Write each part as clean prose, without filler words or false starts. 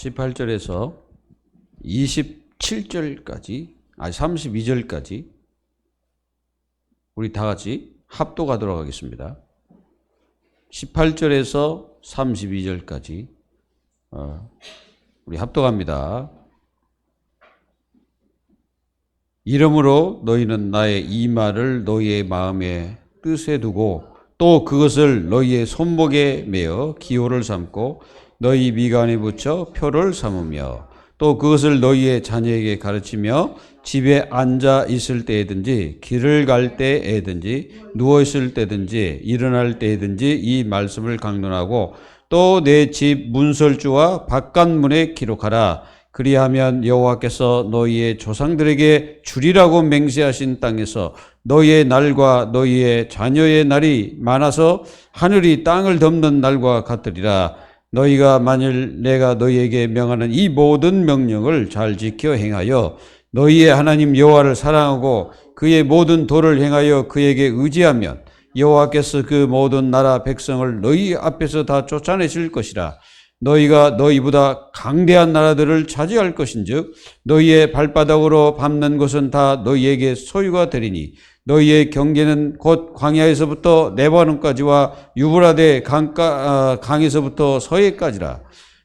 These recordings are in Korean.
18절에서 27절까지, 32절까지 우리 다 같이 합독하도록 하겠습니다. 18절에서 32절까지 우리 합독합니다. 이러므로 너희는 나의 이 말을 너희의 마음에 뜻에 두고 또 그것을 너희의 손목에 매어 기호를 삼고 너희 미간에 붙여 표를 삼으며 또 그것을 너희의 자녀에게 가르치며 집에 앉아 있을 때에든지 길을 갈 때에든지 누워 있을 때든지 일어날 때에든지 이 말씀을 강론하고 또 내 집 문설주와 바깥문에 기록하라. 그리하면 여호와께서 너희의 조상들에게 주리라고 맹세하신 땅에서 너희의 날과 너희의 자녀의 날이 많아서 하늘이 땅을 덮는 날과 같으리라. 너희가 만일 내가 너희에게 명하는 이 모든 명령을 잘 지켜 행하여 너희의 하나님 여호와를 사랑하고 그의 모든 도를 행하여 그에게 의지하면 여호와께서 그 모든 나라 백성을 너희 앞에서 다 쫓아내실 것이라. 너희가 너희보다 강대한 나라들을 차지할 것인즉 너희의 발바닥으로 밟는 것은 다 너희에게 소유가 되리니 너희의 경계는 곧 광야에서부터 레바논까지와 유브라데 강에서부터 서해까지라.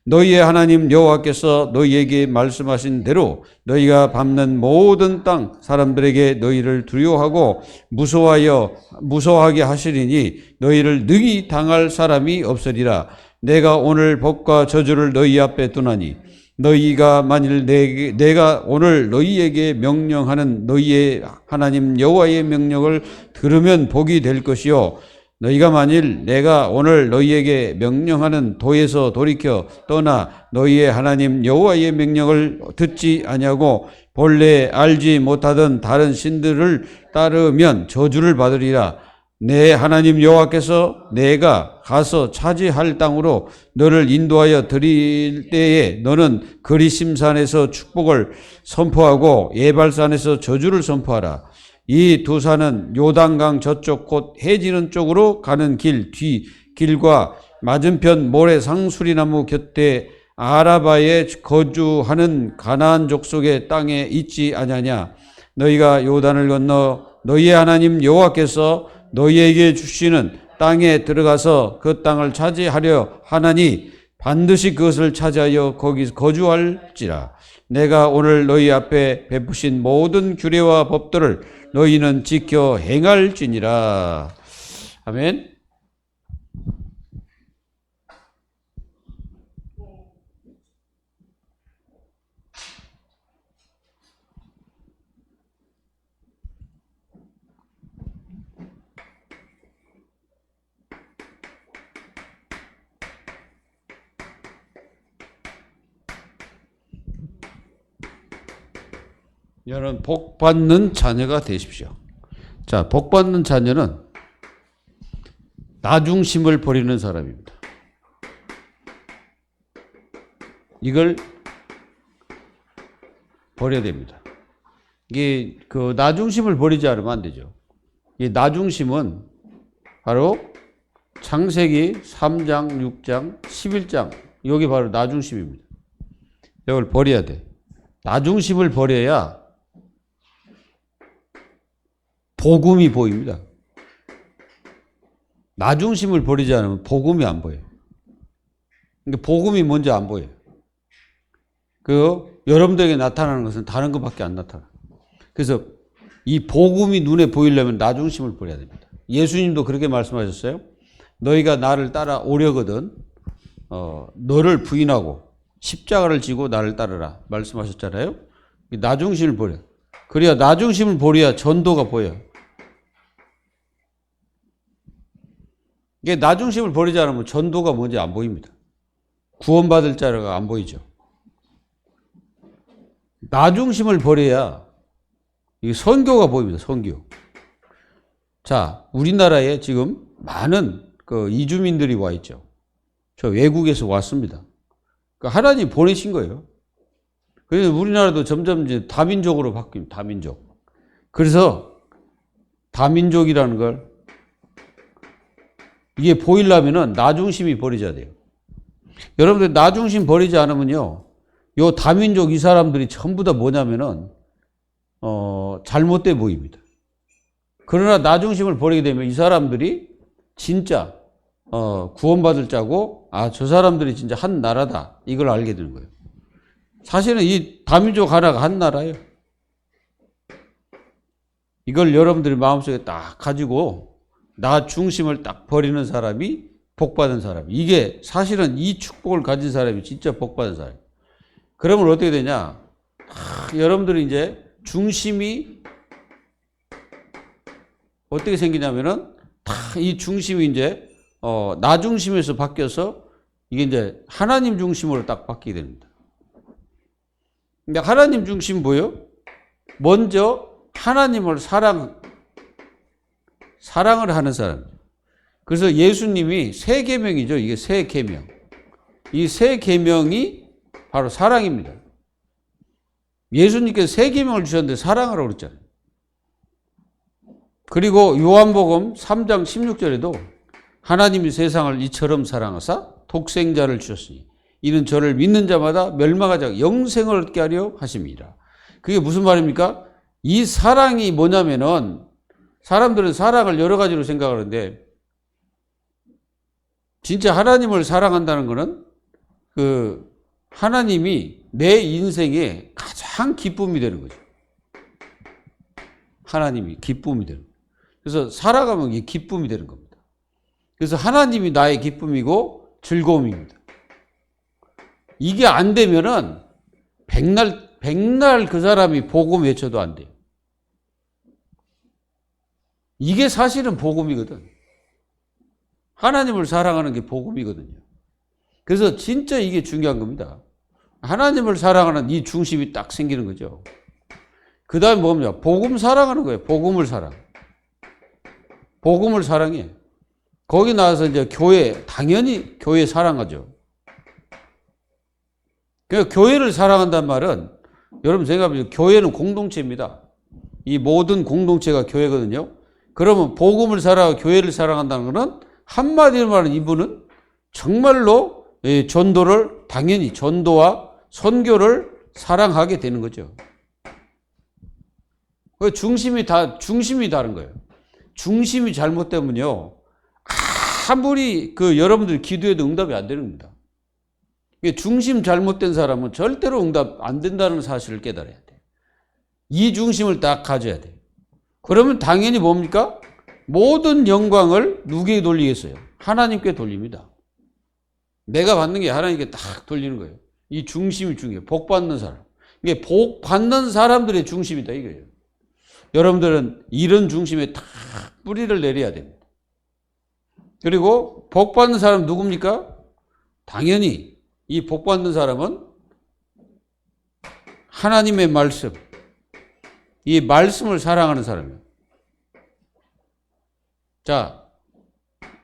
너희의 하나님 여호와께서 너희에게 말씀하신 대로 너희가 밟는 모든 땅 사람들에게 너희를 두려워하고 무서워하게 하시리니 너희를 능히 당할 사람이 없으리라. 내가 오늘 복과 저주를 너희 앞에 두나니 너희가 만일 내가 오늘 너희에게 명령하는 너희의 하나님 여호와의 명령을 들으면 복이 될 것이요 너희가 만일 내가 오늘 너희에게 명령하는 도에서 돌이켜 떠나 너희의 하나님 여호와의 명령을 듣지 아니하고 본래 알지 못하던 다른 신들을 따르면 저주를 받으리라. 내 하나님 여호와께서 내가 가서 차지할 땅으로 너를 인도하여 드릴 때에 너는 그리심산에서 축복을 선포하고 에발산에서 저주를 선포하라. 이 두 산은 요단강 저쪽 곧 해지는 쪽으로 가는 길과 맞은편 모래 상수리나무 곁에 아라바에 거주하는 가나안 족속의 땅에 있지 아니하냐. 너희가 요단을 건너 너희의 하나님 여호와께서 너희에게 주시는 땅에 들어가서 그 땅을 차지하려 하나니 반드시 그것을 차지하여 거기 거주할지라. 내가 오늘 너희 앞에 베푸신 모든 규례와 법들을 너희는 지켜 행할지니라. 아멘. 여러분 복받는 자녀가 되십시오. 자, 복받는 자녀는 나중심을 버리는 사람입니다. 이걸 버려야 됩니다. 이게 그 나중심을 버리지 않으면 안 되죠. 이 나중심은 바로 창세기 3장, 6장, 11장 여기 바로 나중심입니다. 이걸 버려야 돼. 나중심을 버려야 복음이 보입니다. 나중심을 버리지 않으면 복음이 안 보여요. 그러니까 복음이 뭔지 안 보여요. 여러분들에게 나타나는 것은 다른 것밖에 안 나타나. 그래서 이 복음이 눈에 보이려면 나중심을 버려야 됩니다. 예수님도 그렇게 말씀하셨어요. 너희가 나를 따라오려거든 너를 부인하고 십자가를 지고 나를 따르라 말씀하셨잖아요. 나중심을 버려. 그래야 나중심을 버려야 전도가 보여요. 이게 나중심을 버리지 않으면 전도가 뭔지 안 보입니다. 구원받을 자가 안 보이죠. 나중심을 버려야 이게 선교가 보입니다. 선교. 자, 우리나라에 지금 많은 이주민들이 와 있죠. 저 외국에서 왔습니다. 하나님 보내신 거예요. 그래서 우리나라도 점점 이제 다민족으로 바뀝니다. 다민족. 그래서 다민족이라는 걸 이게 보이려면은 나중심이 버리져야 돼요. 여러분들 나중심 버리지 않으면요. 요 다민족 이 사람들이 전부 다 뭐냐면은 잘못돼 보입니다. 그러나 나 중심을 버리게 되면 이 사람들이 진짜 구원받을 자고 저 사람들이 진짜 한 나라다 이걸 알게 되는 거예요. 사실은 이 다민족 하나가 한 나라예요. 이걸 여러분들이 마음속에 딱 가지고 나 중심을 딱 버리는 사람이 복받은 사람. 이게 사실은 이 축복을 가진 사람이 진짜 복받은 사람. 그러면 어떻게 되냐? 여러분들이 이제 중심이 어떻게 생기냐면은 이 중심이 이제 나 중심에서 바뀌어서 이게 이제 하나님 중심으로 딱 바뀌게 됩니다. 근데 하나님 중심 뭐예요? 먼저 하나님을 사랑을 하는 사람. 그래서 예수님이 세 계명이죠. 이게 세 계명. 이 세 계명이 바로 사랑입니다. 예수님께서 세 계명을 주셨는데 사랑하라고 그랬잖아요. 그리고 요한복음 3장 16절에도 하나님이 세상을 이처럼 사랑하사 독생자를 주셨으니 이는 저를 믿는 자마다 멸망하지 않고 영생을 얻게 하려 하심이라. 그게 무슨 말입니까? 이 사랑이 뭐냐면은 사람들은 사랑을 여러 가지로 생각하는데 진짜 하나님을 사랑한다는 것은 그 하나님이 내 인생에 가장 기쁨이 되는 거죠. 하나님이 기쁨이 되는 거예요. 그래서 살아가면 이게 기쁨이 되는 겁니다. 그래서 하나님이 나의 기쁨이고 즐거움입니다. 이게 안 되면은 백날 그 사람이 복음 외쳐도 안 돼요. 이게 사실은 복음이거든. 하나님을 사랑하는 게 복음이거든요. 그래서 진짜 이게 중요한 겁니다. 하나님을 사랑하는 이 중심이 딱 생기는 거죠. 그 다음에 뭡니까? 복음 사랑하는 거예요. 복음을 사랑. 복음을 사랑해. 거기 나와서 이제 교회, 당연히 교회 사랑하죠. 그러니까 교회를 사랑한다는 말은 여러분 생각해보세요. 교회는 공동체입니다. 이 모든 공동체가 교회거든요. 그러면 복음을 사랑하고 교회를 사랑한다는 것은 한마디로 말하면 이분은 정말로 전도를 당연히 전도와 선교를 사랑하게 되는 거죠. 중심이 다른 거예요. 중심이 잘못되면요. 아무리 여러분들이 기도해도 응답이 안 되는 겁니다. 중심 잘못된 사람은 절대로 응답 안 된다는 사실을 깨달아야 돼. 이 중심을 딱 가져야 돼. 그러면 당연히 뭡니까? 모든 영광을 누구에게 돌리겠어요? 하나님께 돌립니다. 내가 받는 게 하나님께 딱 돌리는 거예요. 이 중심이 중요해요. 복 받는 사람. 이게 복 받는 사람들의 중심이다 이거예요. 여러분들은 이런 중심에 딱 뿌리를 내려야 됩니다. 그리고 복 받는 사람 누굽니까? 당연히 이 복 받는 사람은 하나님의 말씀, 이 말씀을 사랑하는 사람이에요. 자,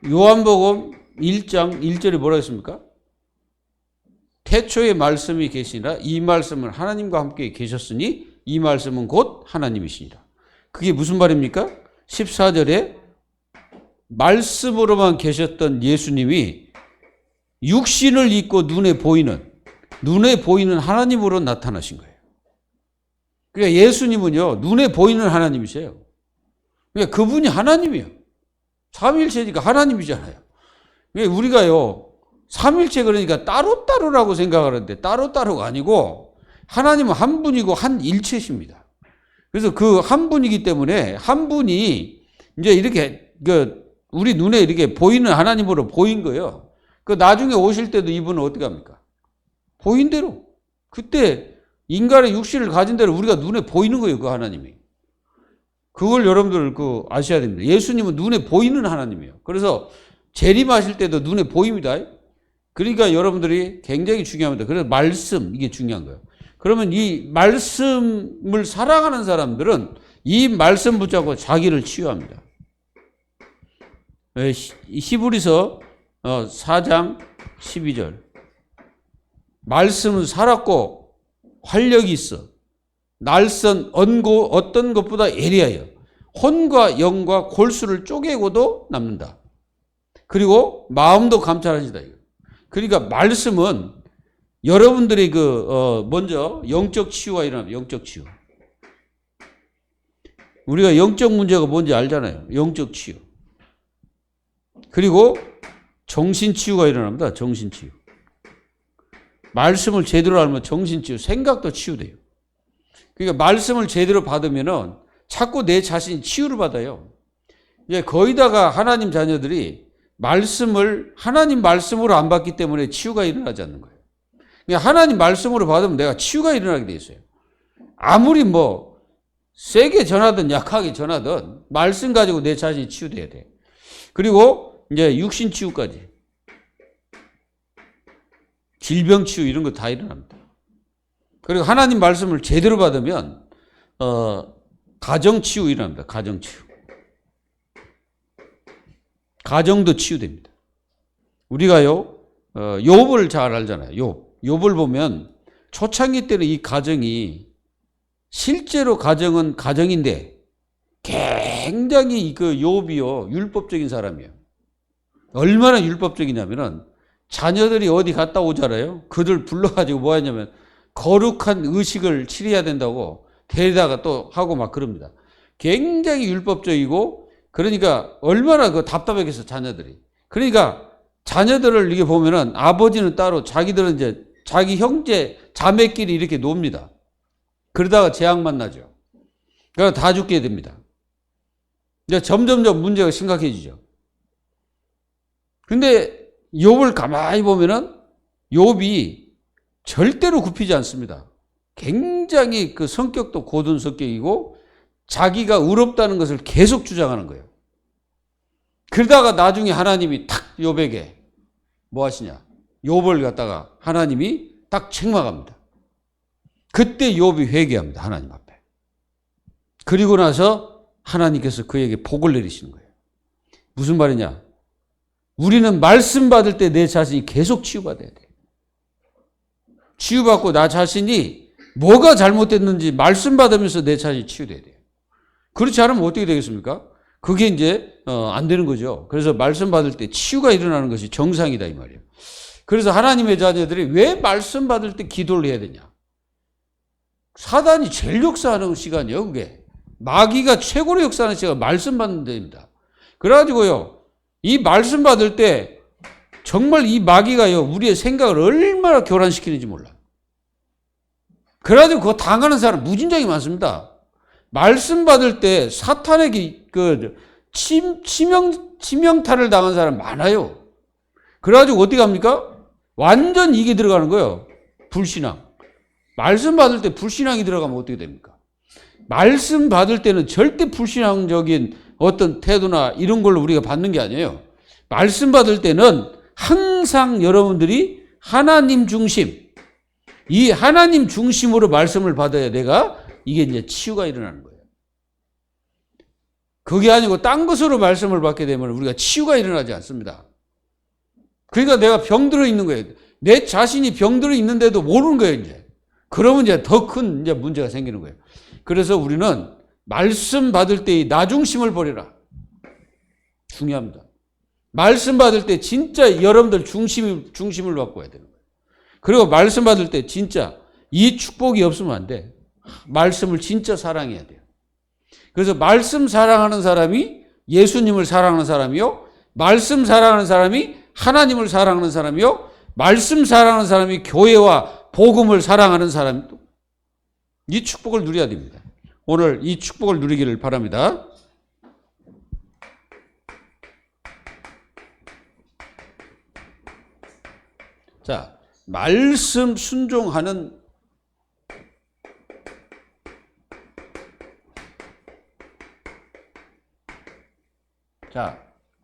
요한복음 1장 1절에 뭐라 했습니까? 태초에 말씀이 계시니라 이 말씀은 하나님과 함께 계셨으니 이 말씀은 곧 하나님이시니라. 그게 무슨 말입니까? 14절에 말씀으로만 계셨던 예수님이 육신을 입고 눈에 보이는 하나님으로 나타나신 거예요. 그러니까 예수님은요, 눈에 보이는 하나님이세요. 그러니까 그분이 하나님이에요. 삼일체니까 하나님이잖아요. 그러니까 우리가요, 삼일체 그러니까 따로따로라고 생각하는데 따로따로가 아니고 하나님은 한 분이고 한 일체십니다. 그래서 그 한 분이기 때문에 한 분이 이제 이렇게 우리 눈에 이렇게 보이는 하나님으로 보인 거예요. 나중에 오실 때도 이분은 어떻게 합니까? 보인 대로. 그때 인간의 육신을 가진 대로 우리가 눈에 보이는 거예요, 그 하나님이. 그걸 여러분들 아셔야 됩니다. 예수님은 눈에 보이는 하나님이에요. 그래서 재림하실 때도 눈에 보입니다. 그러니까 여러분들이 굉장히 중요합니다. 그래서 말씀, 이게 중요한 거예요. 그러면 이 말씀을 사랑하는 사람들은 이 말씀 붙잡고 자기를 치유합니다. 히브리서 4장 12절. 말씀은 살았고 활력이 있어. 날선 언고 어떤 것보다 예리하여 혼과 영과 골수를 쪼개고도 남는다. 그리고 마음도 감찰하시다. 그러니까 말씀은 여러분들이 먼저 영적 치유가 일어납니다. 영적 치유. 우리가 영적 문제가 뭔지 알잖아요. 영적 치유. 그리고 정신 치유가 일어납니다. 정신 치유. 말씀을 제대로 알면 정신 치유, 생각도 치유돼요. 그러니까 말씀을 제대로 받으면은 자꾸 내 자신이 치유를 받아요. 이제 거의다가 하나님 자녀들이 말씀을 하나님 말씀으로 안 받기 때문에 치유가 일어나지 않는 거예요. 그러니까 하나님 말씀으로 받으면 내가 치유가 일어나게 돼 있어요. 아무리 뭐 세게 전하든 약하게 전하든 말씀 가지고 내 자신이 치유돼야 돼. 그리고 이제 육신 치유까지. 질병 치유 이런 거 다 일어납니다. 그리고 하나님 말씀을 제대로 받으면 가정 치유 일어납니다. 가정 치유. 가정도 치유됩니다. 우리가요 욥을 잘 알잖아요. 욥을 보면 초창기 때는 이 가정이 실제로 가정은 가정인데 굉장히 그 욥이요 율법적인 사람이에요. 얼마나 율법적이냐면은 자녀들이 어디 갔다 오잖아요. 그들 불러가지고 뭐 하냐면 거룩한 의식을 치러야 된다고 데리다가 또 하고 막 그럽니다. 굉장히 율법적이고 그러니까 얼마나 그 답답하겠어 자녀들이. 그러니까 자녀들을 이게 보면은 아버지는 따로 자기들은 이제 자기 형제 자매끼리 이렇게 놉니다. 그러다가 재앙 만나죠. 그러니까 다 죽게 됩니다. 이제 점점점 문제가 심각해지죠. 근데 욥을 가만히 보면은 욥이 절대로 굽히지 않습니다. 굉장히 그 성격도 고든 성격이고 자기가 의롭다는 것을 계속 주장하는 거예요. 그러다가 나중에 하나님이 탁 욥에게 뭐 하시냐? 욥을 갖다가 하나님이 딱 책망합니다. 그때 욥이 회개합니다. 하나님 앞에. 그리고 나서 하나님께서 그에게 복을 내리시는 거예요. 무슨 말이냐? 우리는 말씀 받을 때 내 자신이 계속 치유받아야 돼요. 치유받고 나 자신이 뭐가 잘못됐는지 말씀 받으면서 내 자신이 치유돼야 돼요. 그렇지 않으면 어떻게 되겠습니까? 그게 이제 안 되는 거죠. 그래서 말씀 받을 때 치유가 일어나는 것이 정상이다 이 말이에요. 그래서 하나님의 자녀들이 왜 말씀 받을 때 기도를 해야 되냐? 사단이 제일 역사하는 시간이에요. 그게 마귀가 최고로 역사하는 시간 말씀 받는 데입니다. 그래가지고요 이 말씀 받을 때 정말 이 마귀가요 우리의 생각을 얼마나 교란시키는지 몰라. 그래가지고 그거 당하는 사람 무진장이 많습니다. 말씀 받을 때 사탄에게 그 치명타를 당한 사람 많아요. 그래가지고 어떻게 합니까? 완전 이게 들어가는 거예요. 불신앙. 말씀 받을 때 불신앙이 들어가면 어떻게 됩니까? 말씀 받을 때는 절대 불신앙적인 어떤 태도나 이런 걸로 우리가 받는 게 아니에요. 말씀 받을 때는 항상 여러분들이 하나님 중심, 이 하나님 중심으로 말씀을 받아야 내가 이게 이제 치유가 일어나는 거예요. 그게 아니고 딴 것으로 말씀을 받게 되면 우리가 치유가 일어나지 않습니다. 그러니까 내가 병들어 있는 거예요. 내 자신이 병들어 있는데도 모르는 거예요, 이제. 그러면 이제 더 큰 이제 문제가 생기는 거예요. 그래서 우리는 말씀 받을 때의 나 중심을 버려라. 중요합니다. 말씀 받을 때 진짜 여러분들 중심을 바꿔야 되는 거예요. 그리고 말씀 받을 때 진짜 이 축복이 없으면 안 돼. 말씀을 진짜 사랑해야 돼요. 그래서 말씀 사랑하는 사람이 예수님을 사랑하는 사람이요. 말씀 사랑하는 사람이 하나님을 사랑하는 사람이요. 말씀 사랑하는 사람이 교회와 복음을 사랑하는 사람. 이 축복을 누려야 됩니다. 오늘 이 축복을 누리기를 바랍니다. 자, 말씀 순종하는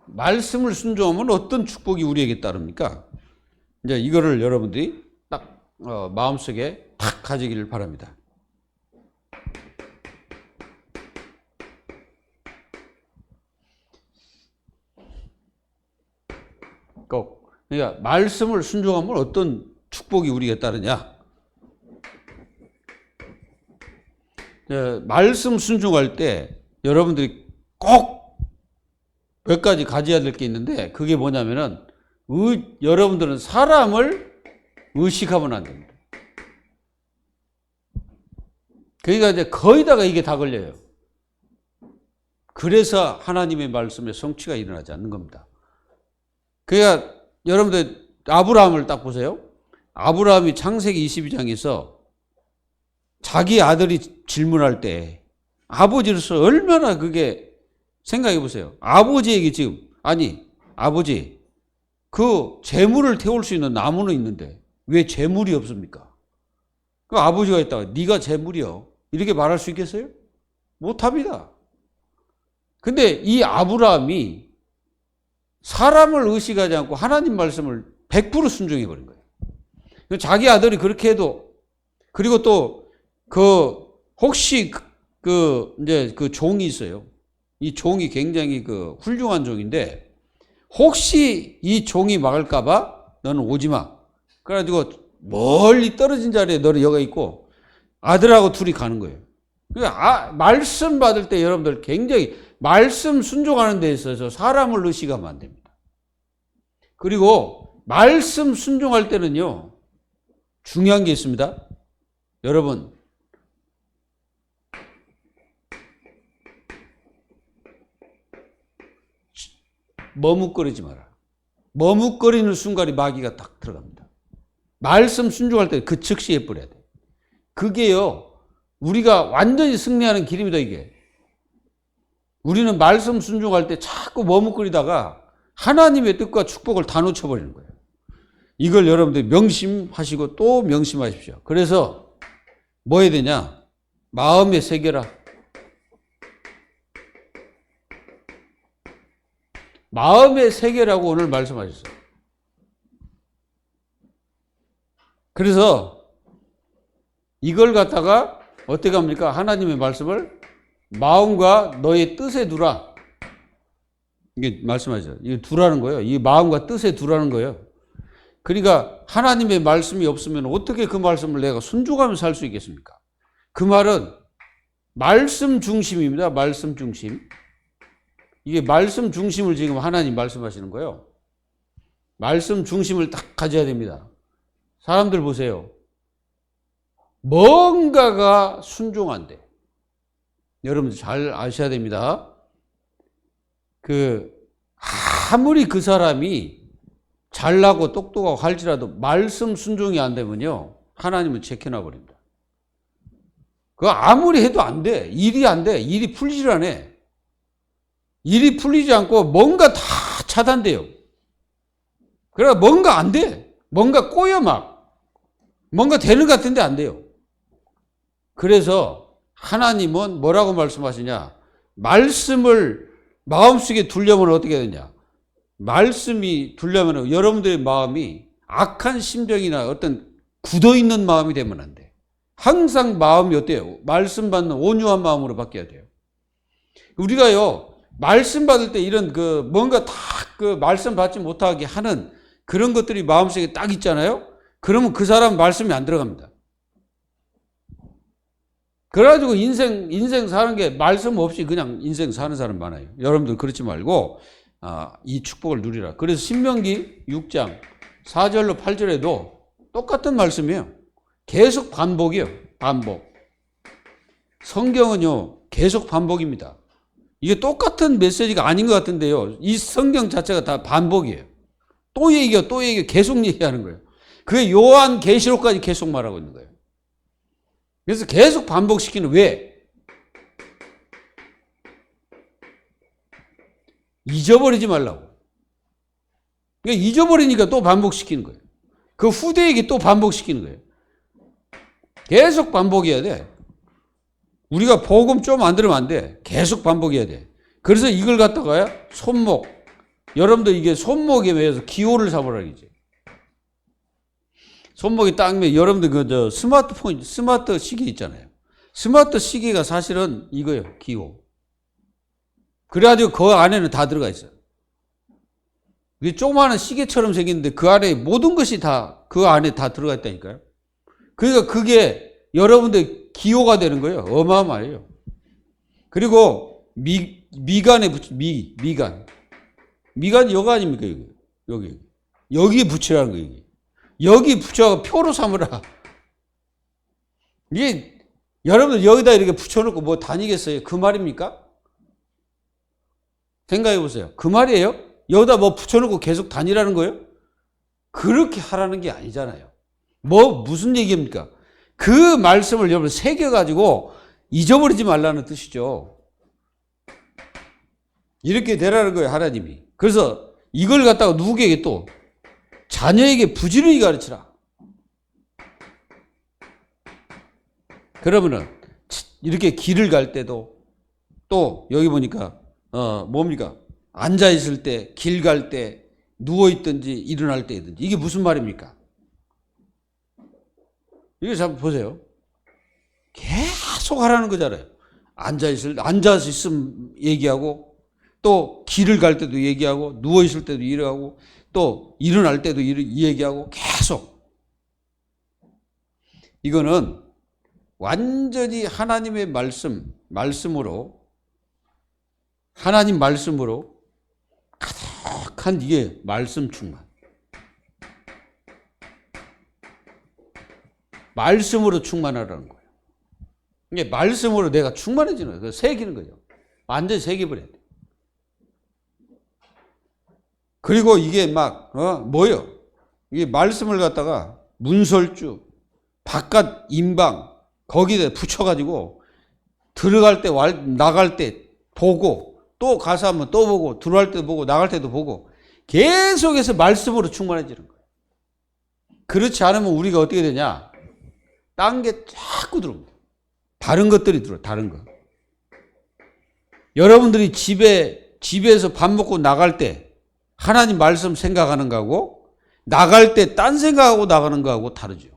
말씀을 순종하면 어떤 축복이 우리에게 따릅니까? 이제 이거를 여러분들이 딱 마음속에 탁 가지기를 바랍니다. 꼭 그러니까 말씀을 순종하면 어떤 축복이 우리에게 따르냐? 말씀 순종할 때 여러분들이 꼭 몇 가지 가져야 될 게 있는데 그게 뭐냐면은 여러분들은 사람을 의식하면 안 됩니다. 그러니까 이제 거의다가 이게 다 걸려요. 그래서 하나님의 말씀에 성취가 일어나지 않는 겁니다. 그러니까 여러분들 아브라함을 딱 보세요. 아브라함이 창세기 22장에서 자기 아들이 질문할 때 아버지로서 얼마나 그게 생각해 보세요. 아버지에게 지금 아니 아버지 그 재물을 태울 수 있는 나무는 있는데 왜 재물이 없습니까? 그 아버지가 있다가 네가 재물이요 이렇게 말할 수 있겠어요? 못합니다. 근데 이 아브라함이 사람을 의식하지 않고 하나님 말씀을 100% 순종해 버린 거예요. 자기 아들이 그렇게 해도 그리고 또 혹시 이제 그 종이 있어요. 이 종이 굉장히 훌륭한 종인데 혹시 이 종이 막을까봐 너는 오지 마. 그래가지고 멀리 떨어진 자리에 너는 여기 있고 아들하고 둘이 가는 거예요. 그러니까 말씀 받을 때 여러분들 굉장히 말씀 순종하는 데 있어서 사람을 의식하면 안 됩니다. 그리고 말씀 순종할 때는요 중요한 게 있습니다. 여러분 머뭇거리지 마라. 머뭇거리는 순간에 마귀가 딱 들어갑니다. 말씀 순종할 때 그 즉시 해버려야 돼. 그게요 우리가 완전히 승리하는 길입니다. 이게 우리는 말씀 순종할 때 자꾸 머뭇거리다가 하나님의 뜻과 축복을 다 놓쳐버리는 거예요. 이걸 여러분들이 명심하시고 또 명심하십시오. 그래서 뭐 해야 되냐? 마음에 새겨라. 마음에 새겨라고 오늘 말씀하셨어요. 그래서 이걸 갖다가 어떻게 합니까? 하나님의 말씀을 마음과 너의 뜻에 두라. 이게 말씀하시죠. 이게 두라는 거예요. 이 마음과 뜻에 두라는 거예요. 그러니까 하나님의 말씀이 없으면 어떻게 그 말씀을 내가 순종하면서 살 수 있겠습니까? 그 말은 말씀 중심입니다. 말씀 중심. 이게 말씀 중심을 지금 하나님 말씀하시는 거예요. 말씀 중심을 딱 가져야 됩니다. 사람들 보세요. 뭔가가 순종한대. 여러분들 잘 아셔야 됩니다. 아무리 그 사람이 잘나고 똑똑하고 할지라도 말씀 순종이 안 되면요. 하나님은 제껴놔 버립니다. 그거 아무리 해도 안 돼. 일이 안 돼. 일이 풀리질 않아. 일이 풀리지 않고 뭔가 다 차단돼요. 그러니까 뭔가 안 돼. 뭔가 꼬여 막. 뭔가 되는 것 같은데 안 돼요. 그래서 하나님은 뭐라고 말씀하시냐? 말씀을 마음속에 두려면 어떻게 되냐? 말씀이 두려면 여러분들의 마음이 악한 심정이나 어떤 굳어있는 마음이 되면 안 돼. 항상 마음이 어때요? 말씀 받는 온유한 마음으로 바뀌어야 돼요. 우리가요, 말씀 받을 때 이런 뭔가 다 말씀 받지 못하게 하는 그런 것들이 마음속에 딱 있잖아요? 그러면 그 사람 말씀이 안 들어갑니다. 그래가지고 인생 사는 게 말씀 없이 그냥 인생 사는 사람 많아요. 여러분들 그렇지 말고, 이 축복을 누리라. 그래서 신명기 6장 4절로 8절에도 똑같은 말씀이에요. 계속 반복이에요. 반복. 성경은요, 계속 반복입니다. 이게 똑같은 메시지가 아닌 것 같은데요. 이 성경 자체가 다 반복이에요. 또 얘기해요. 또 얘기해요. 계속 얘기하는 거예요. 그게 요한 계시록까지 계속 말하고 있는 거예요. 그래서 계속 반복시키는 왜? 잊어버리지 말라고. 그러니까 잊어버리니까 또 반복시키는 거예요. 그 후대에게 또 반복시키는 거예요. 계속 반복해야 돼. 우리가 복음 좀 안 들으면 안 돼. 계속 반복해야 돼. 그래서 이걸 갖다가요, 손목. 여러분들 이게 손목에 매여서 기호를 잡으라 이제. 손목이 딱 매여. 여러분들 스마트 시계 있잖아요. 스마트 시계가 사실은 이거예요, 기호. 그래가지고 그 안에는 다 들어가 있어요. 이게 조그마한 시계처럼 생겼는데 그 안에 모든 것이 다 그 안에 다 들어가 있다니까요. 그러니까 그게 여러분들 기호가 되는 거예요. 어마어마해요. 그리고 미간에 미간. 미간이 여기 아닙니까? 여기. 여기에 붙이라는 거예요. 여기 붙여 표로 삼으라. 이게 여러분들 여기다 이렇게 붙여놓고 뭐 다니겠어요? 그 말입니까? 생각해 보세요. 그 말이에요? 여기다 뭐 붙여놓고 계속 다니라는 거예요? 그렇게 하라는 게 아니잖아요. 무슨 얘기입니까? 그 말씀을 여러분 새겨가지고 잊어버리지 말라는 뜻이죠. 이렇게 되라는 거예요, 하나님이. 그래서 이걸 갖다가 누구에게 또 자녀에게 부지런히 가르치라. 그러면은 이렇게 길을 갈 때도 또 여기 보니까 뭡니까? 앉아 있을 때, 길 갈 때, 누워 있든지 일어날 때든지 이게 무슨 말입니까? 이거 잘 보세요. 계속 하라는 거잖아요. 앉아서 있으면 얘기하고, 또 길을 갈 때도 얘기하고, 누워 있을 때도 일하고, 또 일어날 때도 얘기하고, 계속. 이거는 완전히 하나님의 말씀으로, 하나님 말씀으로 가득한 이게 말씀 충만. 말씀으로 충만하라는 거예요. 이게 말씀으로 내가 충만해지는 거예요. 새기는 거죠. 완전히 새겨버려야 돼. 그리고 이게 뭐요? 이게 말씀을 갖다가 문설주, 바깥 임방, 거기에 붙여가지고 들어갈 때, 나갈 때 보고, 또 가서 하면 또 보고, 들어갈 때도 보고, 나갈 때도 보고, 계속해서 말씀으로 충만해지는 거예요. 그렇지 않으면 우리가 어떻게 되냐? 딴 게 자꾸 들어옵니다. 다른 것들이 들어요. 다른 거. 여러분들이 집에서 밥 먹고 나갈 때 하나님 말씀 생각하는 거하고 나갈 때 딴 생각하고 나가는 거하고 다르죠.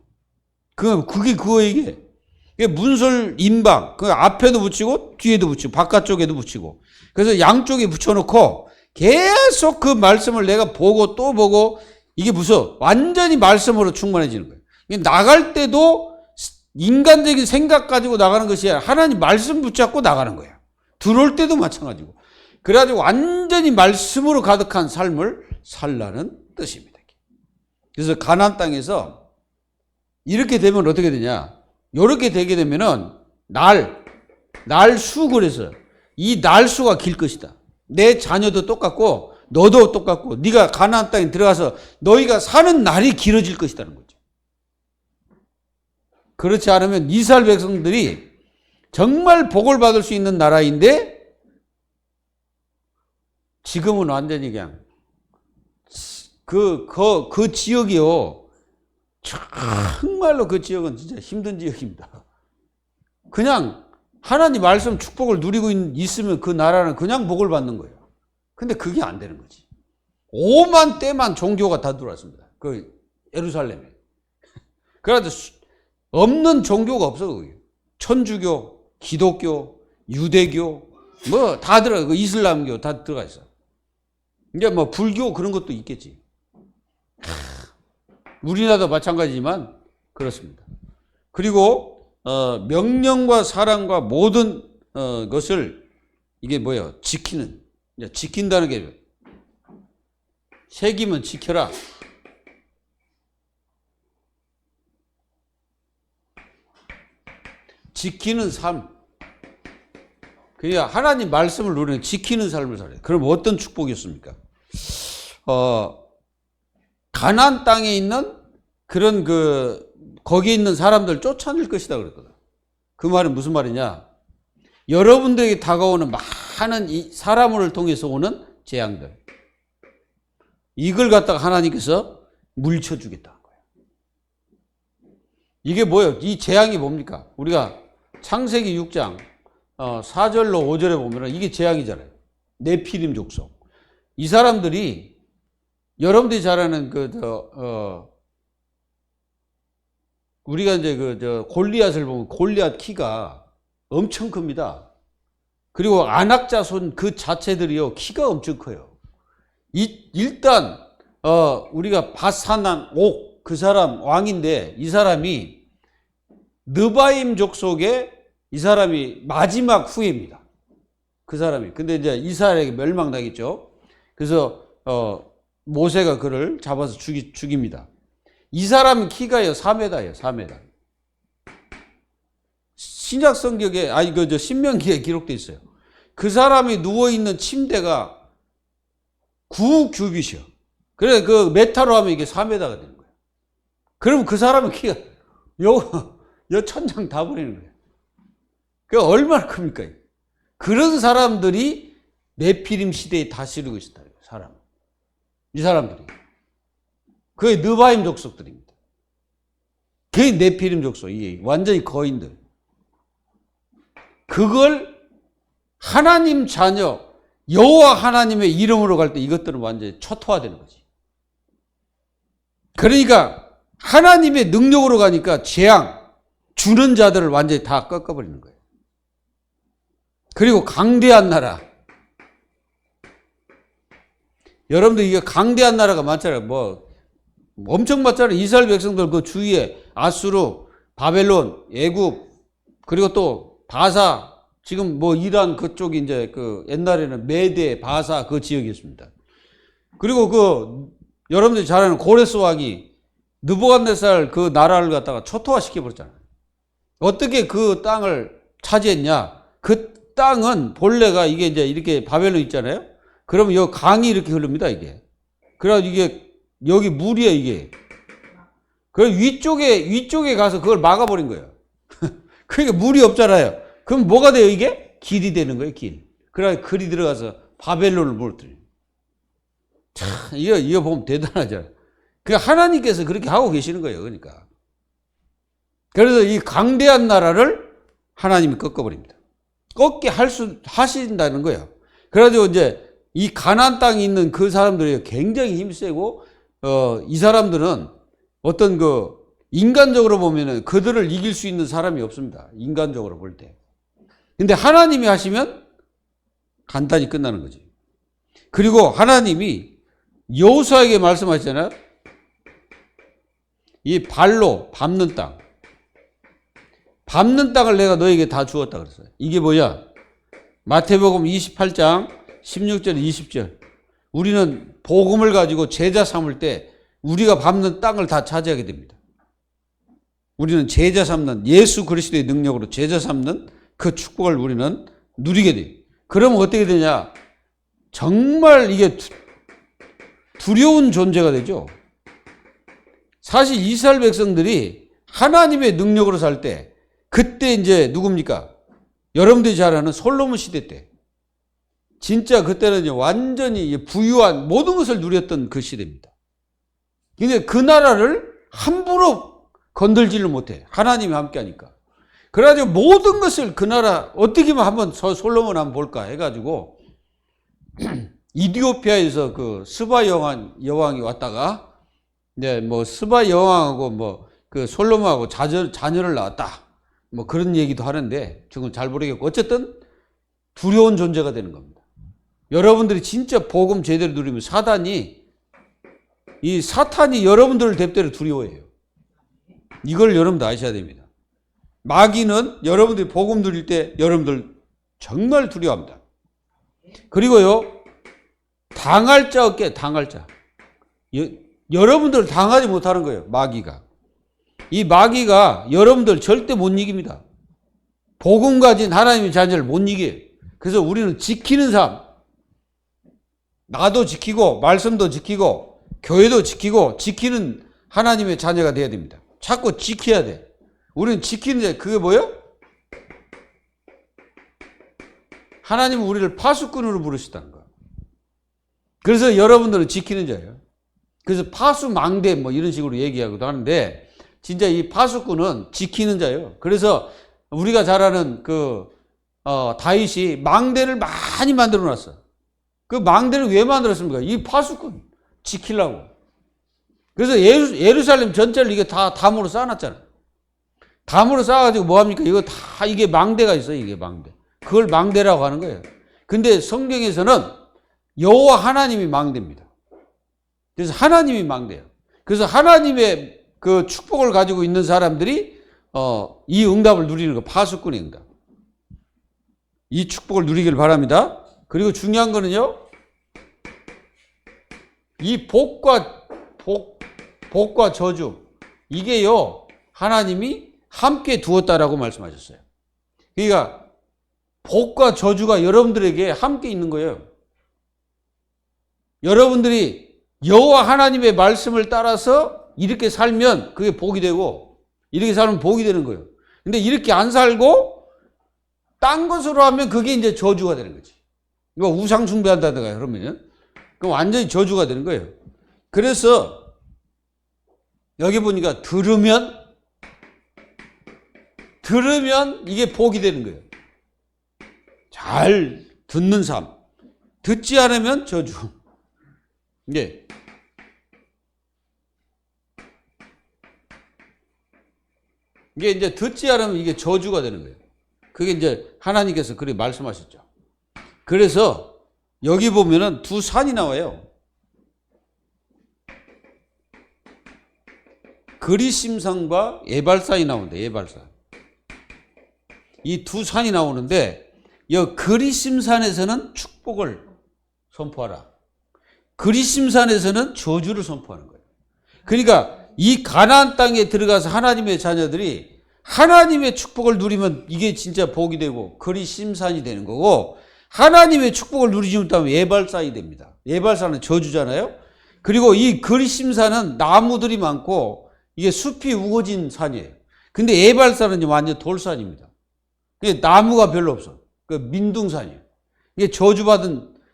그게 그거이게. 문설 임방. 그 앞에도 붙이고 뒤에도 붙이고 바깥쪽에도 붙이고. 그래서 양쪽에 붙여놓고 계속 그 말씀을 내가 보고 또 보고 이게 무슨 완전히 말씀으로 충만해지는 거예요. 나갈 때도 인간적인 생각 가지고 나가는 것이 아니라 하나님 말씀 붙잡고 나가는 거예요. 들어올 때도 마찬가지고. 그래가지고 완전히 말씀으로 가득한 삶을 살라는 뜻입니다. 그래서 가나안 땅에서 이렇게 되면 어떻게 되냐? 이렇게 되게 되면은 날수 그래서 이 날수가 길 것이다. 내 자녀도 똑같고 너도 똑같고 네가 가나안 땅에 들어가서 너희가 사는 날이 길어질 것이라는 거죠. 그렇지 않으면 이스라엘 백성들이 정말 복을 받을 수 있는 나라인데 지금은 완전히 그냥 그 지역이요. 정말로 그 지역은 진짜 힘든 지역입니다. 그냥 하나님 말씀 축복을 누리고 있으면 그 나라는 그냥 복을 받는 거예요. 근데 그게 안 되는 거지. 5만 대만 종교가 다 들어왔습니다. 그 예루살렘에. 그래서 없는 종교가 없어. 거기. 천주교, 기독교, 유대교 뭐 다 들어가. 그 이슬람교 다 들어가 있어. 이제 뭐 불교 그런 것도 있겠지. 우리나라도 마찬가지지만 그렇습니다. 그리고 명령과 사랑과 모든 것을 이게 뭐예요? 지킨다는 게 새기면 지켜라. 지키는 삶. 그러니까 하나님 말씀을 누리는 지키는 삶을 살아요. 그럼 어떤 축복이었습니까? 가나안 땅에 있는 그런 거기에 있는 사람들 쫓아낼 것이다 그랬거든. 그 말은 무슨 말이냐? 여러분들에게 다가오는 많은 이 사람을 통해서 오는 재앙들. 이걸 갖다가 하나님께서 물쳐주겠다는 거예요. 이게 뭐예요? 이 재앙이 뭡니까? 우리가 창세기 6장 4절로 5절에 보면 이게 재앙이잖아요. 네피림 족속. 이 사람들이 여러분들이 잘 아는 우리가 이제 골리앗을 보면 골리앗 키가 엄청 큽니다. 그리고 안악자손 그 자체들이요 키가 엄청 커요. 일단 우리가 바사난 옥 그 사람 왕인데 이 사람이 느바임 족속의 이 사람이 마지막 후예입니다. 그 사람이. 근데 이제 이스라엘에게 멸망당했죠. 그래서 모세가 그를 잡아서 죽입니다. 이 사람 키가요 4m예요. 4m. 신약 성경에 신명기에 기록돼 있어요. 그 사람이 누워 있는 침대가 9규빗이요. 그래 그 메타로 하면 이게 4m가 되는 거예요. 그러면 그 사람의 키가 요 천장 다 버리는 거예요. 그 얼마나 큽니까? 그런 사람들이 네피림 시대에 다스리고 있었다. 이 사람들이. 그게 느바임 족속들입니다. 그게 네피림 족속. 이게 완전히 거인들. 그걸 하나님 자녀, 여호와 하나님의 이름으로 갈 때 이것들은 완전히 초토화되는 거지. 그러니까 하나님의 능력으로 가니까 재앙, 주는 자들을 완전히 다 꺾어버리는 거예요. 그리고 강대한 나라. 여러분들 이게 강대한 나라가 많잖아요. 엄청 많잖아요. 이스라엘 백성들 그 주위에 아수르, 바벨론, 애굽, 그리고 또 바사, 지금 이란 그쪽이 이제 그 옛날에는 메대, 바사 그 지역이었습니다. 그리고 여러분들이 잘 아는 고레스 왕이 느부갓네살 그 나라를 갖다가 초토화 시켜버렸잖아요. 어떻게 그 땅을 차지했냐? 그 땅은 본래가 이게 이제 이렇게 바벨론 있잖아요. 그러면 여기 강이 이렇게 흐릅니다, 이게. 그래가지고 이게, 여기 물이에요, 이게. 그래서 위쪽에 가서 그걸 막아버린 거예요. 그러니까 물이 없잖아요. 그럼 뭐가 돼요, 이게? 길이 되는 거예요, 길. 그래서 글이 들어가서 바벨론을 무너뜨려요. 참, 이거 보면 대단하잖아요. 하나님께서 그렇게 하고 계시는 거예요, 그러니까. 그래서 이 강대한 나라를 하나님이 꺾어버립니다. 꺾게 하신다는 거예요. 그래가지고 이제 이 가나안 땅에 있는 그 사람들이 굉장히 힘세고, 이 사람들은 어떤 인간적으로 보면은 그들을 이길 수 있는 사람이 없습니다. 인간적으로 볼 때. 근데 하나님이 하시면 간단히 끝나는 거지. 그리고 하나님이 여호수아에게 말씀하시잖아요. 이 발로 밟는 땅. 밟는 땅을 내가 너에게 다 주었다 그랬어요. 이게 뭐야? 마태복음 28장 16절 20절. 우리는 복음을 가지고 제자 삼을 때 우리가 밟는 땅을 다 차지하게 됩니다. 우리는 제자 삼는 예수 그리스도의 능력으로 제자 삼는 그 축복을 우리는 누리게 돼요. 그러면 어떻게 되냐? 정말 이게 두려운 존재가 되죠. 사실 이스라엘 백성들이 하나님의 능력으로 살 때 그때 이제 누굽니까? 여러분들이 잘 아는 솔로몬 시대 때 진짜 그때는 완전히 부유한 모든 것을 누렸던 그 시대입니다. 근데 그 나라를 함부로 건들지를 못해. 하나님이 함께 하니까. 그래가지고 모든 것을 그 나라 어떻게만 한번 솔로몬 한번 볼까 해가지고 이디오피아에서 그 스바 여왕이 왔다가 이제 스바 여왕하고 그 솔로몬하고 자녀를 낳았다. 그런 얘기도 하는데 지금 잘 모르겠고 어쨌든 두려운 존재가 되는 겁니다. 여러분들이 진짜 복음 제대로 누리면 사탄이 여러분들을 대대로 두려워해요. 이걸 여러분들 아셔야 됩니다. 마귀는 여러분들이 복음 누릴 때 여러분들 정말 두려워합니다. 그리고요, 당할 자 없게 당할 자. 여러분들을 당하지 못하는 거예요, 마귀가. 이 마귀가 여러분들 절대 못 이깁니다. 복음 가진 하나님의 자녀를 못 이겨요. 그래서 우리는 지키는 삶. 나도 지키고 말씀도 지키고 교회도 지키고 지키는 하나님의 자녀가 돼야 됩니다. 자꾸 지켜야 돼. 우리는 지키는 그게 뭐예요? 하나님은 우리를 파수꾼으로 부르시다는 거예요. 그래서 여러분들은 지키는 자예요. 그래서 파수망대 이런 식으로 얘기하기도 하는데 진짜 이 파수꾼은 지키는 자예요. 그래서 우리가 잘 아는 다윗이 망대를 많이 만들어 놨어. 그 망대를 왜 만들었습니까? 이 파수꾼 지키려고. 그래서 예루살렘 전체를 이게 다 담으로 쌓아놨잖아요. 담으로 쌓아가지고 뭐합니까? 이게 망대가 있어요. 이게 망대. 그걸 망대라고 하는 거예요. 근데 성경에서는 여호와 하나님이 망대입니다. 그래서 하나님이 망대예요. 그래서 하나님의 그 축복을 가지고 있는 사람들이 이 응답을 누리는 거, 파수꾼의 응답. 이 축복을 누리길 바랍니다. 그리고 중요한 거는요, 이 복과 저주. 이게요, 하나님이 함께 두었다라고 말씀하셨어요. 그러니까 복과 저주가 여러분들에게 함께 있는 거예요. 여러분들이 여호와 하나님의 말씀을 따라서 이렇게 살면 그게 복이 되고, 이렇게 살면 복이 되는 거예요. 근데 이렇게 안 살고 딴 것으로 하면 그게 이제 저주가 되는 거지. 이거 우상 숭배한다든가 그러면 그럼 완전히 저주가 되는 거예요. 그래서 여기 보니까 들으면 이게 복이 되는 거예요. 잘 듣는 삶. 듣지 않으면 저주. 예. 이게 이제 듣지 않으면 이게 저주가 되는 거예요. 그게 이제 하나님께서 그렇게 말씀하셨죠. 그래서 여기 보면은 두 산이 나와요. 그리심산과 에발산이 나오는데, 에발산. 이 두 산이 나오는데, 이 그리심산에서는 축복을 선포하라. 그리심산에서는 저주를 선포하는 거예요. 그러니까 이 가나안 땅에 들어가서 하나님의 자녀들이 하나님의 축복을 누리면 이게 진짜 복이 되고 그리심산이 되는 거고, 하나님의 축복을 누리지 못하면 에발산이 됩니다. 에발산은 저주잖아요. 그리고 이 그리심산은 나무들이 많고 이게 숲이 우거진 산이에요. 근데 에발산은 완전 돌산입니다. 나무가 별로 없어. 그 민둥산이에요. 이게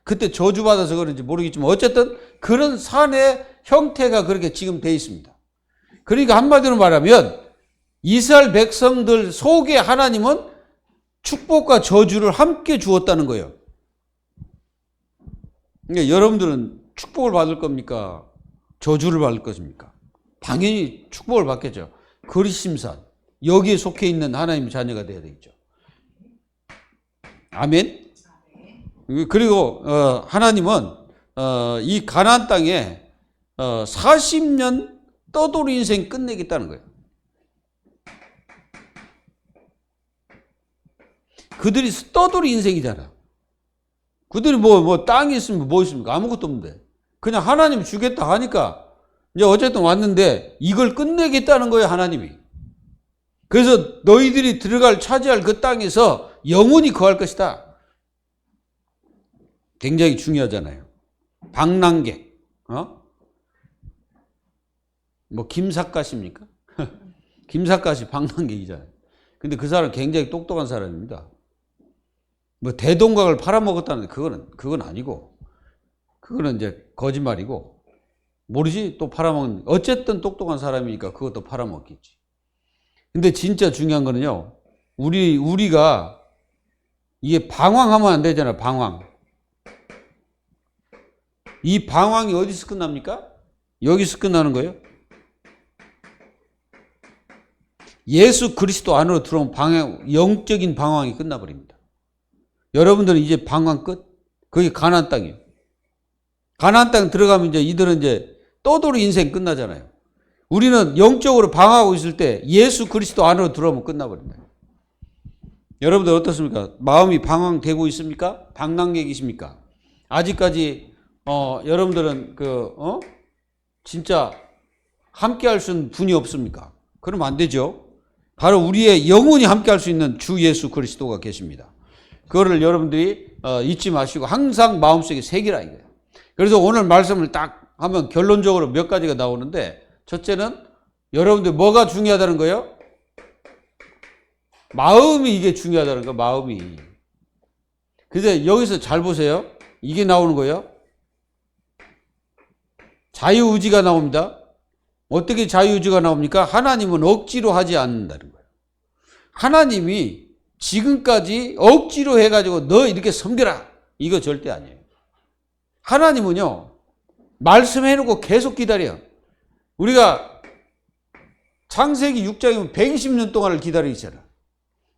그때 저주받아서 그런지 모르겠지만 어쨌든 그런 산의 형태가 그렇게 지금 돼 있습니다. 그러니까 한마디로 말하면 이스라엘 백성들 속에 하나님은 축복과 저주를 함께 주었다는 거예요. 그러니까 여러분들은 축복을 받을 겁니까? 저주를 받을 것입니까? 당연히 축복을 받겠죠. 그리심산, 여기에 속해 있는 하나님의 자녀가 되어야 되겠죠. 아멘. 그리고 하나님은 이 가나안 땅에 40년 떠돌이 인생 끝내겠다는 거예요. 그들이 떠돌이 인생이잖아. 그들이 뭐 땅이 있으면 뭐 있습니까? 아무것도 없는데. 그냥 하나님 주겠다 하니까 이제 어쨌든 왔는데 이걸 끝내겠다는 거예요, 하나님이. 그래서 너희들이 차지할 그 땅에서 영원히 거할 것이다. 굉장히 중요하잖아요. 방랑객, 뭐 김삿갓입니까? 김삿갓이 방랑객이잖아요. 근데 그 사람 굉장히 똑똑한 사람입니다. 뭐 대동강을 팔아먹었다는데 그건 아니고, 그거는 이제 거짓말이고, 모르지? 또 팔아먹는, 어쨌든 똑똑한 사람이니까 그것도 팔아먹겠지. 근데 진짜 중요한 거는요, 우리가 이게 방황하면 안 되잖아요, 방황. 이 방황이 어디서 끝납니까? 여기서 끝나는 거예요. 예수 그리스도 안으로 들어오면 영적인 방황이 끝나버립니다. 여러분들은 이제 방황 끝? 그게 가나안 땅이에요. 가나안 땅 들어가면 이제 이들은 이제 떠돌이 인생 끝나잖아요. 우리는 영적으로 방황하고 있을 때 예수 그리스도 안으로 들어오면 끝나버립니다. 여러분들 어떻습니까? 마음이 방황되고 있습니까? 방랑객이십니까? 아직까지 여러분들은 진짜 함께 할 수 있는 분이 없습니까? 그러면 안 되죠. 바로 우리의 영원히 함께 할 수 있는 주 예수 그리스도가 계십니다. 그거를 여러분들이 잊지 마시고 항상 마음속에 새기라 이거예요. 그래서 오늘 말씀을 딱 하면 결론적으로 몇 가지가 나오는데, 첫째는 여러분들 뭐가 중요하다는 거예요? 마음이 이게 중요하다는 거예요. 마음이. 근데 여기서 잘 보세요. 이게 나오는 거예요. 자유의지가 나옵니다. 어떻게 자유의지가 나옵니까? 하나님은 억지로 하지 않는다는 거예요. 하나님이 지금까지 억지로 해가지고 너 이렇게 섬겨라, 이거 절대 아니에요. 하나님은요, 말씀해놓고 계속 기다려. 우리가 창세기 6장이면 120년 동안을 기다리잖아.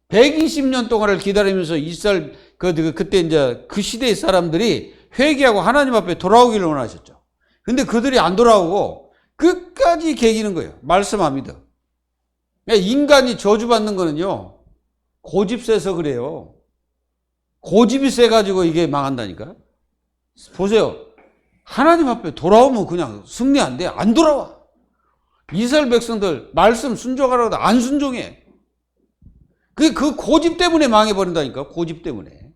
120년 동안을 기다리면서 이스라엘 그때 이제 그 시대의 사람들이 회개하고 하나님 앞에 돌아오기를 원하셨죠. 근데 그들이 안 돌아오고 끝까지 개기는 거예요. 말씀 안 믿어. 인간이 저주받는 거는요, 고집 세서 그래요. 고집이 세가지고 이게 망한다니까. 보세요. 하나님 앞에 돌아오면 그냥 승리 안 돼. 안 돌아와. 이스라엘 백성들 말씀 순종하라고 안 순종해. 그 고집 때문에 망해버린다니까. 고집 때문에.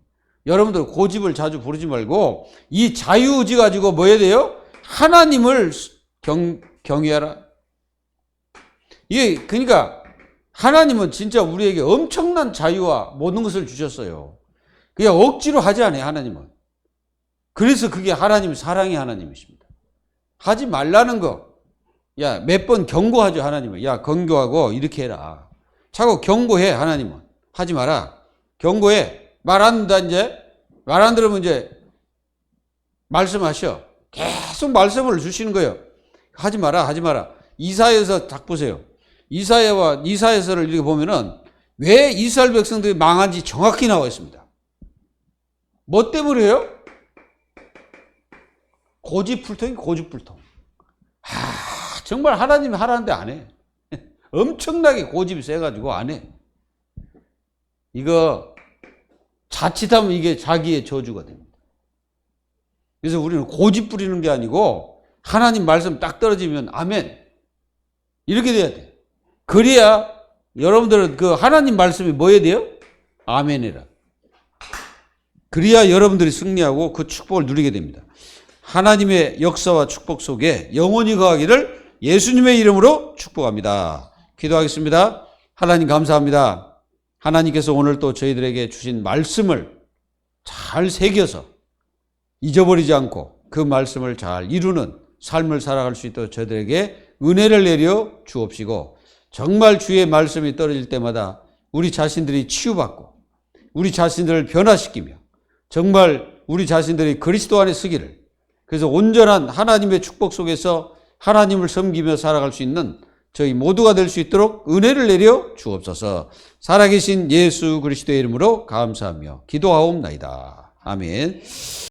여러분들 고집을 자주 부르지 말고 이 자유의지 가지고 뭐 해야 돼요? 하나님을 경외하라. 이게 그러니까 하나님은 진짜 우리에게 엄청난 자유와 모든 것을 주셨어요. 그냥 억지로 하지 않아요, 하나님은. 그래서 그게 하나님 사랑의 하나님이십니다. 하지 말라는 거. 야, 몇 번 경고하죠, 하나님은. 야, 경고하고 이렇게 해라. 자꾸 경고해, 하나님은. 하지 마라. 경고해. 말 안 듣는다, 이제. 말 안 들으면 이제 말씀하셔. 계속 말씀을 주시는 거예요. 하지 마라, 하지 마라. 이사야서 딱 보세요. 이사야서를 이렇게 보면은 왜 이스라엘 백성들이 망한지 정확히 나와 있습니다. 뭐 때문에요? 고집불통이 고집불통. 정말 하나님이 하라는데 안 해. 엄청나게 고집이 세가지고 안 해. 이거 자칫하면 이게 자기의 저주가 됩니다. 그래서 우리는 고집 부리는 게 아니고 하나님 말씀 딱 떨어지면 아멘. 이렇게 돼야 돼. 그래야 여러분들은 그 하나님 말씀이 뭐 해야 돼요? 아멘이라. 그래야 여러분들이 승리하고 그 축복을 누리게 됩니다. 하나님의 역사와 축복 속에 영원히 거하기를 예수님의 이름으로 축복합니다. 기도하겠습니다. 하나님 감사합니다. 하나님께서 오늘 또 저희들에게 주신 말씀을 잘 새겨서 잊어버리지 않고 그 말씀을 잘 이루는 삶을 살아갈 수 있도록 저희들에게 은혜를 내려 주옵시고 정말 주의 말씀이 떨어질 때마다 우리 자신들이 치유받고 우리 자신들을 변화시키며 정말 우리 자신들이 그리스도 안에 서기를 그래서 온전한 하나님의 축복 속에서 하나님을 섬기며 살아갈 수 있는 저희 모두가 될 수 있도록 은혜를 내려 주옵소서. 살아계신 예수 그리스도의 이름으로 감사하며 기도하옵나이다. 아멘.